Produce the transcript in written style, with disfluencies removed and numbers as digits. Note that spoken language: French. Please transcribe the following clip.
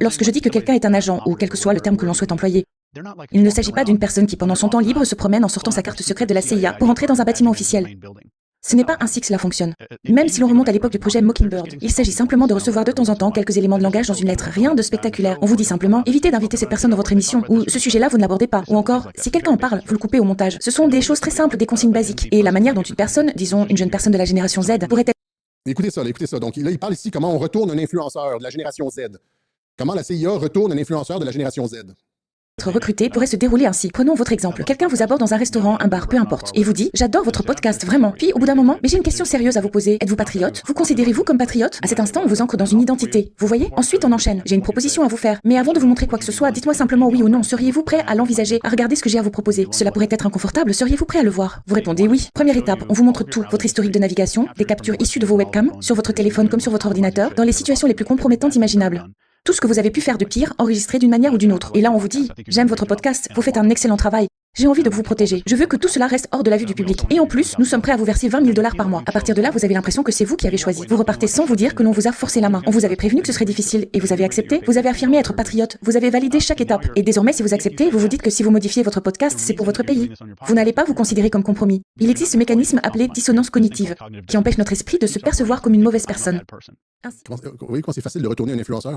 Lorsque je dis que quelqu'un est un agent, ou quel que soit le terme que l'on souhaite employer, il ne s'agit pas d'une personne qui pendant son temps libre se promène en sortant sa carte secrète de la CIA pour entrer dans un bâtiment officiel. Ce n'est pas ainsi que cela fonctionne. Même si l'on remonte à l'époque du projet Mockingbird, il s'agit simplement de recevoir de temps en temps quelques éléments de langage dans une lettre, rien de spectaculaire. On vous dit simplement, évitez d'inviter cette personne dans votre émission, ou ce sujet-là vous ne l'abordez pas, ou encore, si quelqu'un en parle, vous le coupez au montage. Ce sont des choses très simples, des consignes basiques. Et la manière dont une personne, disons une jeune personne de la génération Z, pourrait être Écoutez ça, écoutez ça. Donc là, il parle ici comment on retourne un influenceur de la génération Z. Comment la CIA retourne un influenceur de la génération Z. recruté pourrait se dérouler ainsi. Prenons votre exemple. Quelqu'un vous aborde dans un restaurant, un bar, peu importe, et vous dit « J'adore votre podcast, vraiment ». Puis au bout d'un moment, « Mais j'ai une question sérieuse à vous poser. Êtes-vous patriote? Vous considérez-vous comme patriote ?» À cet instant, on vous ancre dans une identité. Vous voyez? Ensuite, on enchaîne. « J'ai une proposition à vous faire. Mais avant de vous montrer quoi que ce soit, dites-moi simplement oui ou non. Seriez-vous prêt à l'envisager, à regarder ce que j'ai à vous proposer? Cela pourrait être inconfortable. Seriez-vous prêt à le voir? » Vous répondez oui. Première étape, on vous montre tout. Votre historique de navigation, des captures issues de vos webcams, sur votre téléphone comme sur votre ordinateur, dans les situations les plus compromettantes imaginables. Tout ce que vous avez pu faire de pire, enregistré d'une manière ou d'une autre. Et là, on vous dit, j'aime votre podcast, vous faites un excellent travail. J'ai envie de vous protéger. Je veux que tout cela reste hors de la vue du public. Et en plus, nous sommes prêts à vous verser 20 000 $ par mois. À partir de là, vous avez l'impression que c'est vous qui avez choisi. Vous repartez sans vous dire que l'on vous a forcé la main. On vous avait prévenu que ce serait difficile et vous avez accepté. Vous avez affirmé être patriote. Vous avez validé chaque étape. Et désormais, si vous acceptez, vous vous dites que si vous modifiez votre podcast, c'est pour votre pays. Vous n'allez pas vous considérer comme compromis. Il existe ce mécanisme appelé dissonance cognitive, qui empêche notre esprit de se percevoir comme une mauvaise personne. Vous voyez comment c'est facile de retourner un influenceur?